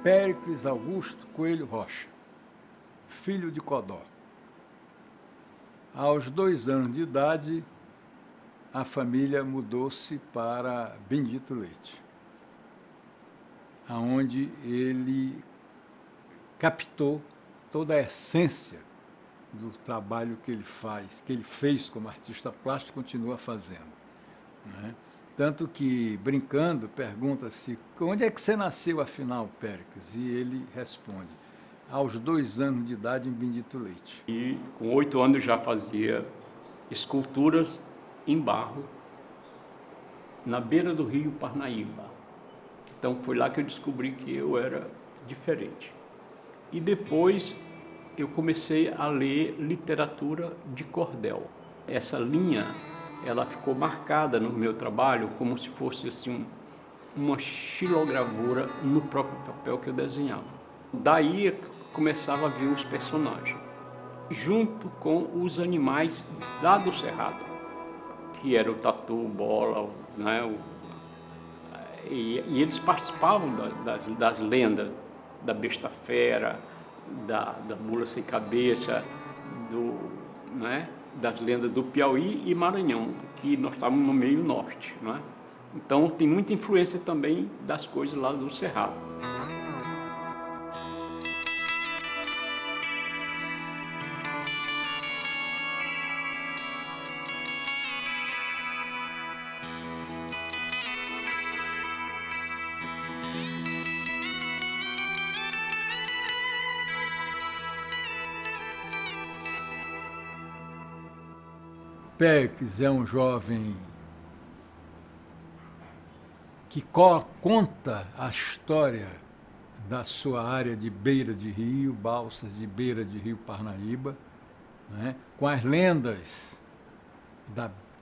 Péricles Augusto Coelho Rocha, filho de Codó. Aos 2 anos de idade, a família mudou-se para Benedito Leite, onde ele captou toda a essência do trabalho que ele fez como artista plástico, continua fazendo, né? Tanto que, brincando, pergunta-se, onde é que você nasceu, afinal, Péricles? E ele responde, aos 2 anos de idade, em Benedito Leite. E com 8 anos já fazia esculturas em barro, na beira do rio Parnaíba. Então foi lá que eu descobri que eu era diferente. E depois eu comecei a ler literatura de cordel. Essa linha, ela ficou marcada no meu trabalho como se fosse assim uma xilogravura no próprio papel que eu desenhava. Daí começava a vir os personagens, junto com os animais lá do Cerrado, que era o tatu, o bola, né? E eles participavam das lendas, da besta fera, da mula sem cabeça, né? Das lendas do Piauí e Maranhão, que nós estávamos no meio norte, né? Então tem muita influência também das coisas lá do Cerrado. Péricles é um jovem que conta a história da sua área de beira de rio, balsas de beira de rio Parnaíba, né, com as lendas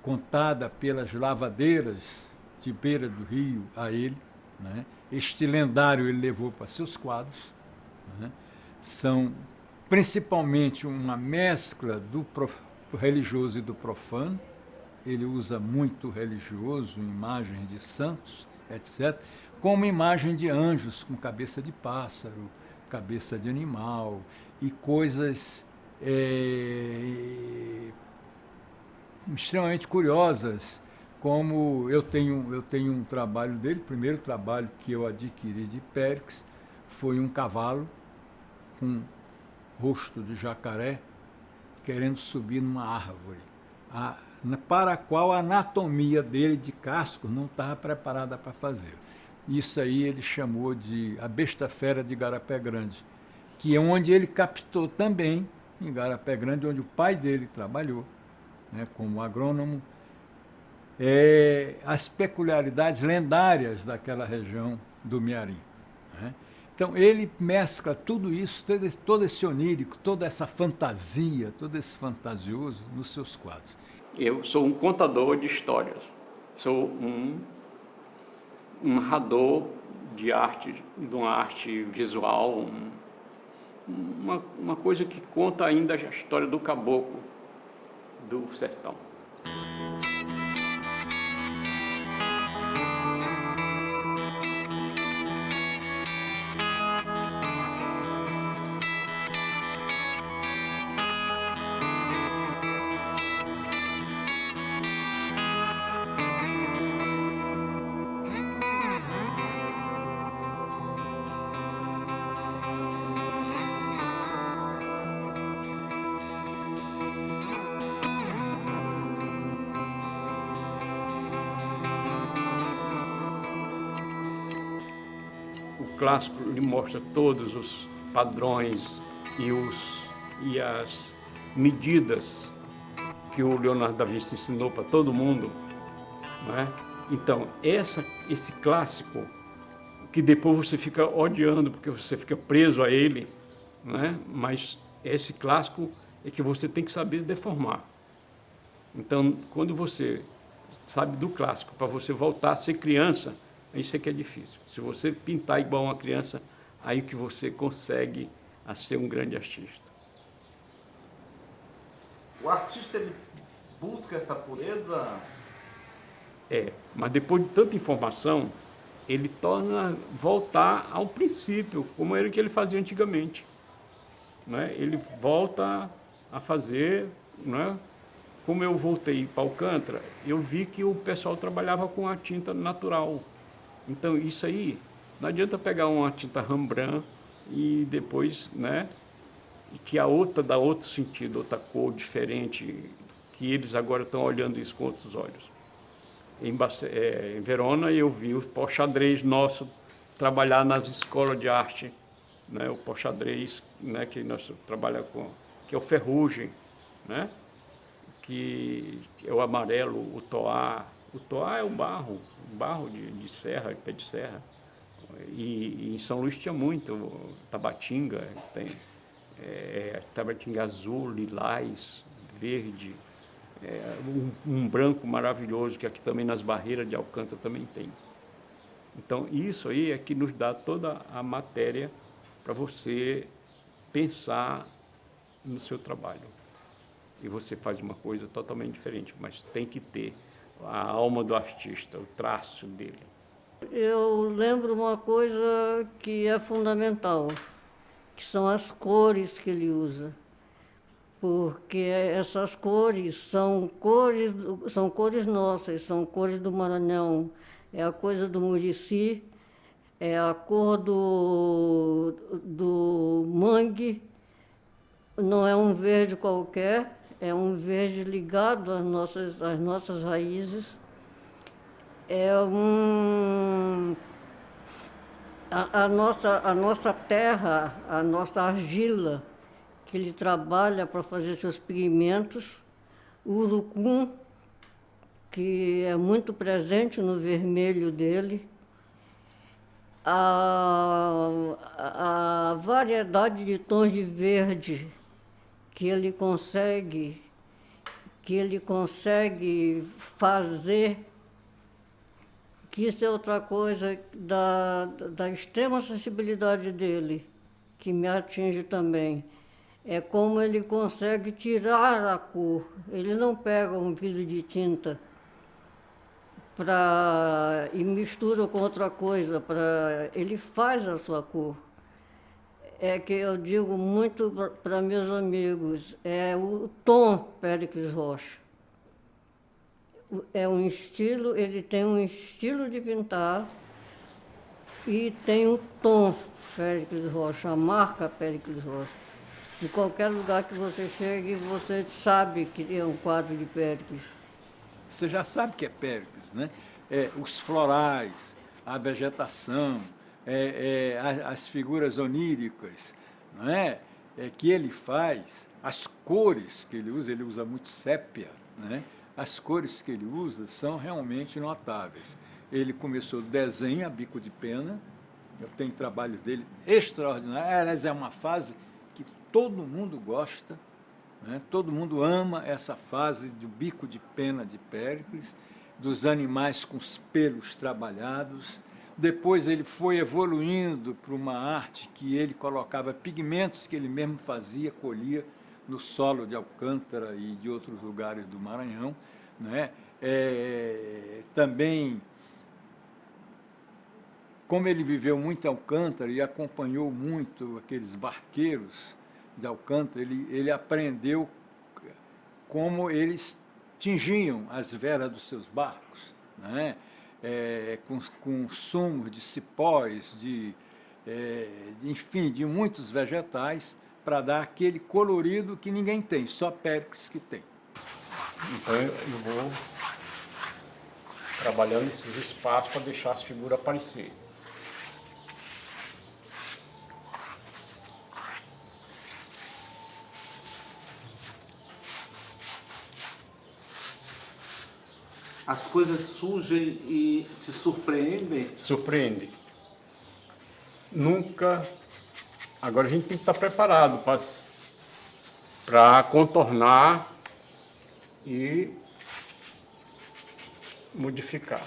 contada pelas lavadeiras de beira do rio a ele, né. Este lendário ele levou para seus quadros, né, são principalmente uma mescla do religioso e do profano. Ele usa muito religioso, imagens de santos, etc., como imagem de anjos com cabeça de pássaro, cabeça de animal e coisas extremamente curiosas, como eu tenho um trabalho dele, o primeiro trabalho que eu adquiri de Péricles foi um cavalo com rosto de jacaré querendo subir numa árvore, para a qual a anatomia dele de casco não estava preparada para fazer. Isso aí ele chamou de a besta fera de Igarapé Grande, que é onde ele captou também, em Igarapé Grande, onde o pai dele trabalhou, né, como agrônomo, as peculiaridades lendárias daquela região do Mearim, né? Então, ele mescla tudo isso, todo esse onírico, toda essa fantasia, todo esse fantasioso nos seus quadros. Eu sou um contador de histórias, sou um narrador de arte, de uma arte visual, uma coisa que conta ainda a história do caboclo do sertão. O clássico lhe mostra todos os padrões e as medidas que o Leonardo da Vinci ensinou para todo mundo, não é? Então, esse clássico que depois você fica odiando, porque você fica preso a ele, né? Mas esse clássico é que você tem que saber deformar. Então, quando você sabe do clássico, para você voltar a ser criança, isso é que é difícil. Se você pintar igual uma criança, aí que você consegue a ser um grande artista. O artista, ele busca essa pureza? Mas depois de tanta informação, ele torna voltar ao princípio, como era o que ele fazia antigamente. Né? Ele volta a fazer, né? Como eu voltei para Alcântara, eu vi que o pessoal trabalhava com a tinta natural. Então, isso aí, não adianta pegar uma tinta Rembrandt e depois, né, que a outra dá outro sentido, outra cor diferente, que eles agora estão olhando isso com outros olhos. Em Verona, eu vi o pó-xadrez nosso trabalhar nas escolas de arte, né, o pó-xadrez, né, que nós trabalhamos com, que é o ferrugem, né, que é o amarelo, o toá. O toá é o barro de serra, de pé de serra. E em São Luís tinha muito, Tabatinga, tem Tabatinga azul, lilás, verde, um branco maravilhoso, que aqui também nas barreiras de Alcântara também tem. Então, isso aí é que nos dá toda a matéria para você pensar no seu trabalho. E você faz uma coisa totalmente diferente, mas tem que ter a alma do artista, o traço dele. Eu lembro uma coisa que é fundamental, que são as cores que ele usa. Porque essas cores são cores nossas, são cores do Maranhão. É a coisa do Murici, é a cor do mangue, não é um verde qualquer, é um verde ligado às nossas raízes. A nossa terra, a nossa argila, que ele trabalha para fazer seus pigmentos, o urucum, que é muito presente no vermelho dele, a variedade de tons de verde que ele consegue fazer, que isso é outra coisa da extrema sensibilidade dele, que me atinge também. É como ele consegue tirar a cor. Ele não pega um vidro de tinta e mistura com outra coisa, ele faz a sua cor. É que eu digo muito para meus amigos, é o tom Péricles Rocha. É um estilo, ele tem um estilo de pintar e tem o tom Péricles Rocha, a marca Péricles Rocha. Em qualquer lugar que você chegue, você sabe que é um quadro de Péricles. Você já sabe que é Péricles, né? Os florais, a vegetação, as figuras oníricas, não é? Que ele faz, as cores que ele usa muito sépia, né? As cores que ele usa são realmente notáveis. Ele começou desenho a bico de pena, eu tenho trabalho dele extraordinário, aliás, é uma fase que todo mundo gosta, né? Todo mundo ama essa fase do bico de pena de Péricles, dos animais com os pelos trabalhados. Depois ele foi evoluindo para uma arte que ele colocava pigmentos que ele mesmo fazia, colhia no solo de Alcântara e de outros lugares do Maranhão, né? Também, como ele viveu muito em Alcântara e acompanhou muito aqueles barqueiros de Alcântara, ele aprendeu como eles tingiam as velas dos seus barcos, né? Com sumos de cipós, enfim, de muitos vegetais, para dar aquele colorido que ninguém tem, só Péricles que tem. Então eu vou trabalhando esses espaços para deixar as figuras aparecer. As coisas surgem e te surpreendem? Surpreende. nunca... Agora a gente tem que estar preparado para contornar e modificar.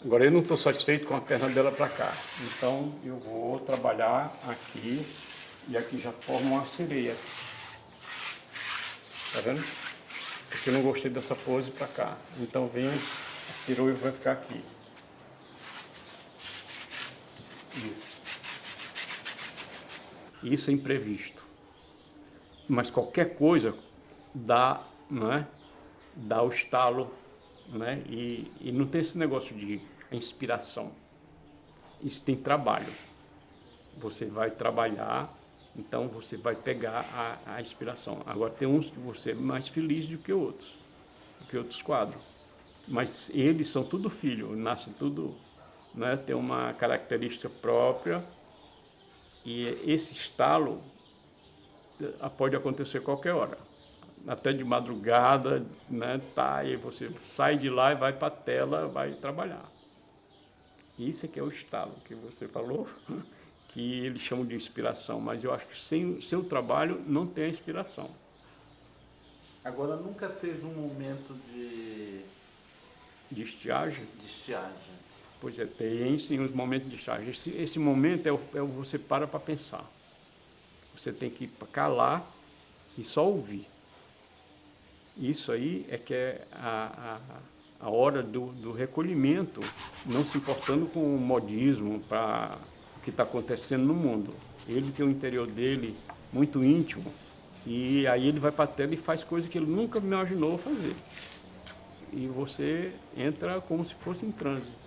Agora eu não estou satisfeito com a perna dela para cá, então eu vou trabalhar aqui e aqui já forma uma sereia. Tá vendo? Porque eu não gostei dessa pose para cá, então vem a sereia vai ficar aqui. Isso é imprevisto. Mas qualquer coisa dá, não é? Dá o estalo, né? E não tem esse negócio de inspiração. Isso tem trabalho. Você vai trabalhar, então você vai pegar a inspiração. Agora tem uns que você é mais feliz do que outros quadros. Mas eles são tudo filho, nascem tudo, né? Tem uma característica própria. E esse estalo pode acontecer a qualquer hora, até de madrugada, né? Tá, e você sai de lá e vai para a tela, vai trabalhar. Isso é que é o estalo que você falou, que eles chamam de inspiração, mas eu acho que sem o trabalho não tem a inspiração. Agora, nunca teve um momento de estiagem? De estiagem. Pois é, tem sim os momentos de estiagem. Esse momento é você para pensar. Você tem que calar e só ouvir. Isso aí é que é a hora do recolhimento, não se importando com o modismo para o que está acontecendo no mundo. Ele tem o interior dele muito íntimo e aí ele vai para a tela e faz coisas que ele nunca imaginou fazer. E você entra como se fosse em transe.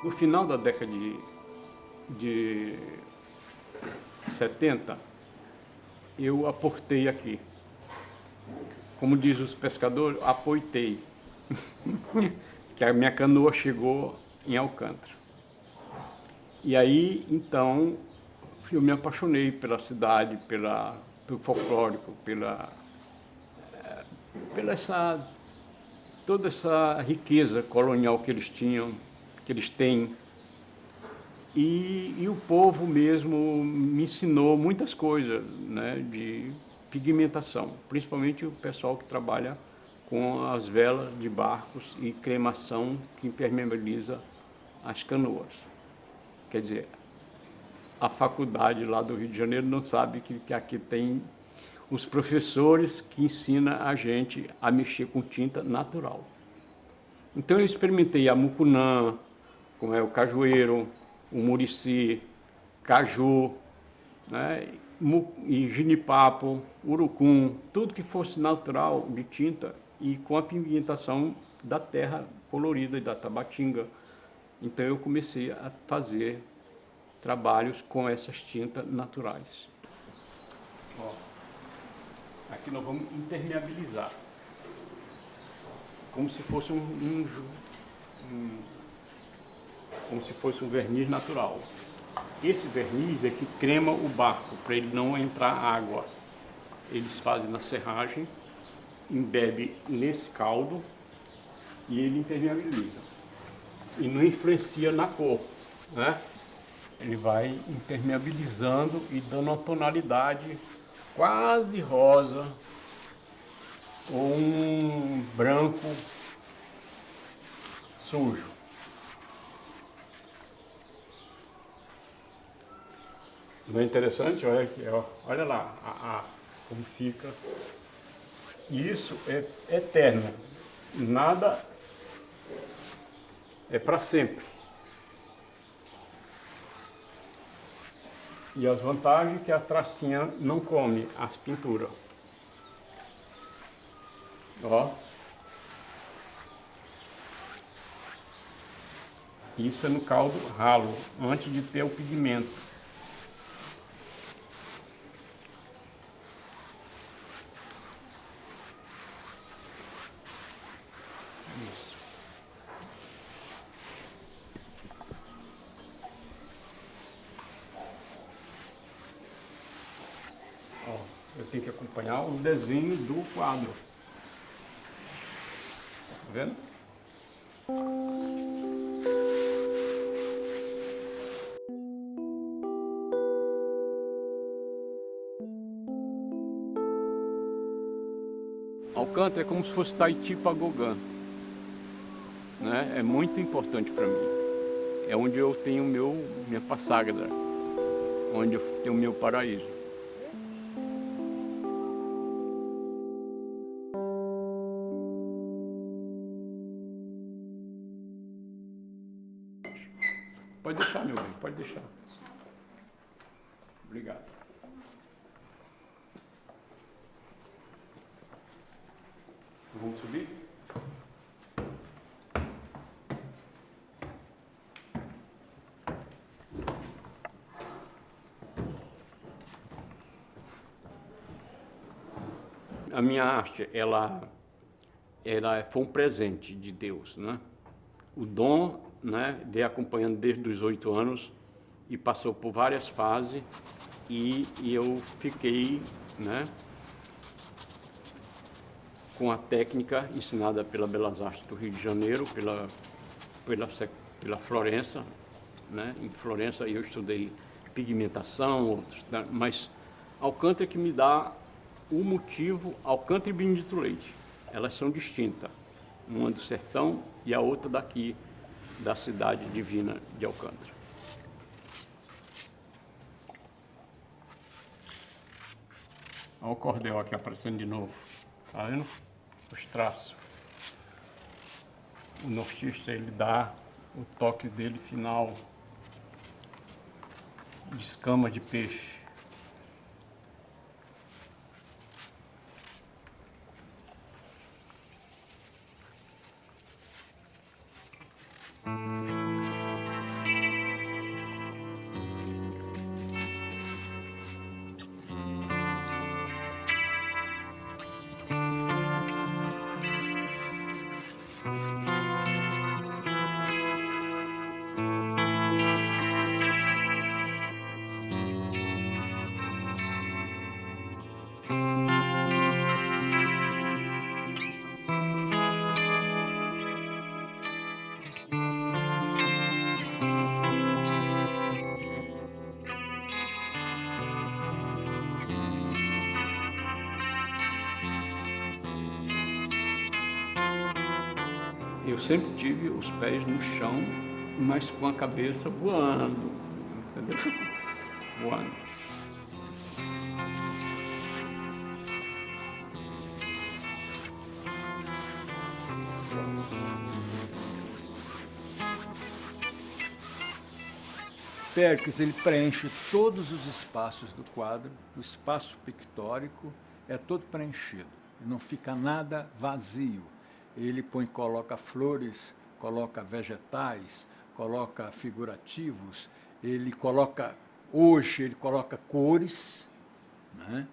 No final da década de 70, eu aportei aqui. Como diz os pescadores, apoitei. Que a minha canoa chegou em Alcântara. E aí, então, eu me apaixonei pela cidade, pelo folclórico, toda essa riqueza colonial que eles tinham, que eles têm. E o povo mesmo me ensinou muitas coisas, né, de pigmentação, principalmente o pessoal que trabalha com as velas de barcos e cremação que impermeabiliza as canoas. Quer dizer, a faculdade lá do Rio de Janeiro não sabe que aqui tem os professores que ensinam a gente a mexer com tinta natural. Então eu experimentei a mucunã, como é o cajueiro, o murici, caju, né? E genipapo, urucum, tudo que fosse natural de tinta e com a pigmentação da terra colorida e da tabatinga. Então eu comecei a fazer trabalhos com essas tintas naturais. Ó, aqui nós vamos impermeabilizar, como se fosse como se fosse um verniz natural. Esse verniz é que crema o barco, para ele não entrar água. Eles fazem na serragem, embebe nesse caldo e ele impermeabiliza. E não influencia na cor, né? Ele vai impermeabilizando e dando uma tonalidade quase rosa ou um branco sujo. Não é interessante? Olha aqui, ó. Olha lá como fica. Isso é eterno. Nada é para sempre. E as vantagens é que a tracinha não come as pinturas. Ó. Isso é no caldo ralo, antes de ter o pigmento. Eu tenho que acompanhar o desenho do quadro. Tá vendo? Alcântara é como se fosse Itaipagogã, né? É muito importante para mim. É onde eu tenho minha passagra, onde eu tenho o meu paraíso. Pode deixar, meu bem, pode deixar. Obrigado. Vamos subir? A minha arte, ela foi um presente de Deus, né? O dom, né, veio acompanhando desde os 8 anos e passou por várias fases e eu fiquei, né, com a técnica ensinada pela Belas Artes do Rio de Janeiro, pela Florença, né? Em Florença eu estudei pigmentação, outros, mas Alcântara que me dá o motivo. Alcântara e Benedito Leite, elas são distintas, uma do sertão e a outra daqui, da cidade divina de Alcântara. Olha o cordel aqui aparecendo de novo, tá vendo? Os traços. O nortista, ele dá o toque dele final de escama de peixe. Eu sempre tive os pés no chão, mas com a cabeça voando, entendeu? Voando. Péricles, ele preenche todos os espaços do quadro, o espaço pictórico é todo preenchido, não fica nada vazio. Ele coloca flores, coloca vegetais, coloca figurativos, hoje ele coloca cores, né?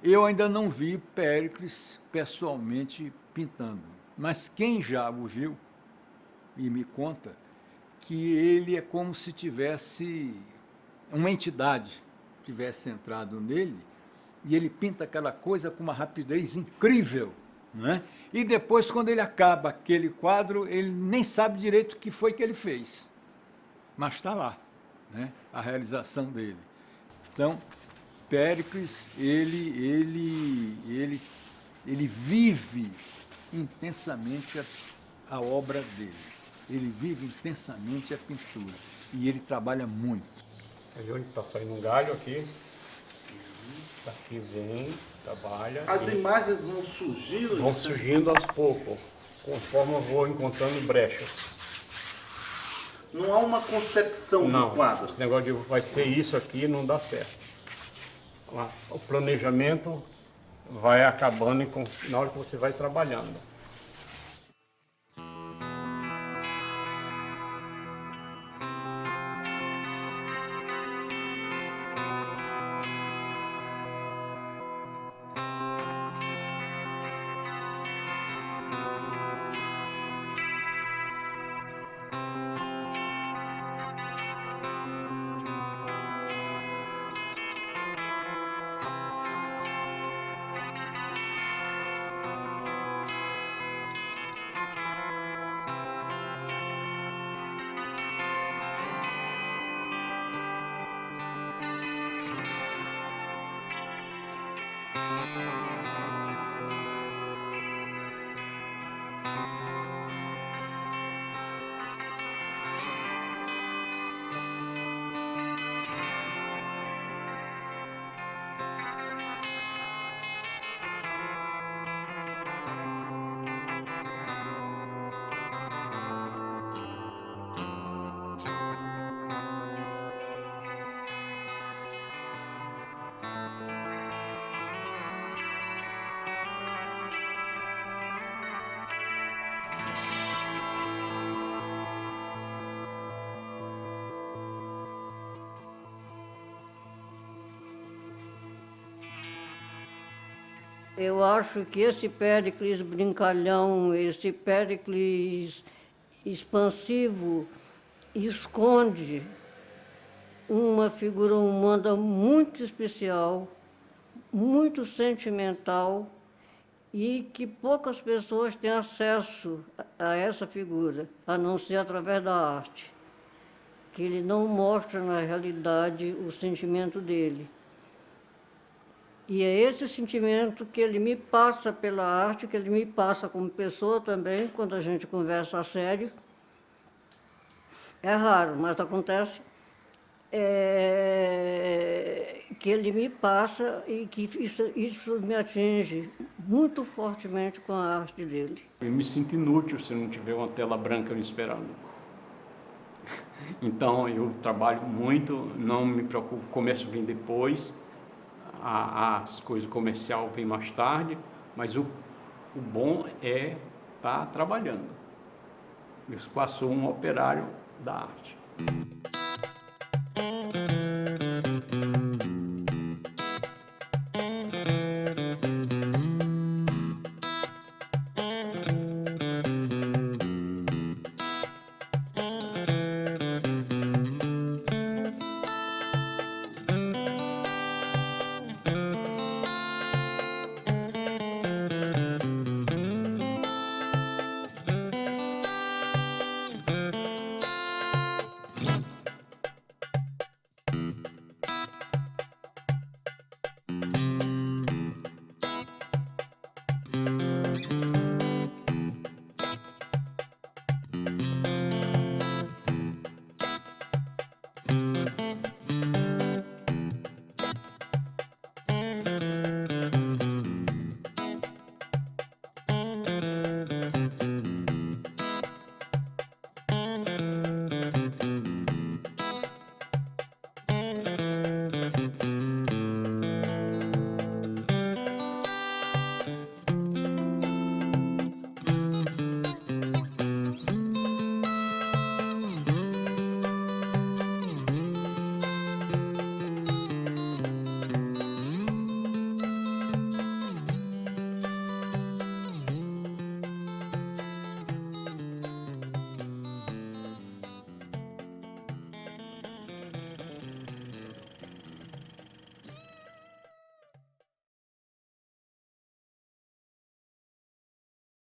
Eu ainda não vi Péricles pessoalmente pintando, mas quem já o viu e me conta que ele é como se tivesse uma entidade tivesse entrado nele e ele pinta aquela coisa com uma rapidez incrível, né? E depois, quando ele acaba aquele quadro, ele nem sabe direito o que foi que ele fez, mas está lá, né? A realização dele. Então, Péricles, ele vive intensamente a obra dele. Ele vive intensamente a pintura. E ele trabalha muito. Aí onde está saindo um galho aqui. Aqui vem, trabalha. As imagens vão surgindo? Vão surgindo aos poucos, conforme eu vou encontrando brechas. Não há uma concepção do quadro? Esse negócio de vai ser isso aqui não dá certo. O planejamento vai acabando na hora que você vai trabalhando. Eu acho que esse Péricles brincalhão, esse Péricles expansivo, esconde uma figura humana muito especial, muito sentimental, e que poucas pessoas têm acesso a essa figura, a não ser através da arte, que ele não mostra, na realidade, o sentimento dele. E é esse sentimento que ele me passa pela arte, que ele me passa como pessoa também, quando a gente conversa a sério. É raro, mas acontece. Que ele me passa e que isso me atinge muito fortemente com a arte dele. Eu me sinto inútil se não tiver uma tela branca me esperando. Então eu trabalho muito, não me preocupo, começo a vir depois. As coisas comercial vem mais tarde, mas o bom é estar trabalhando. Eu quase sou um operário da arte.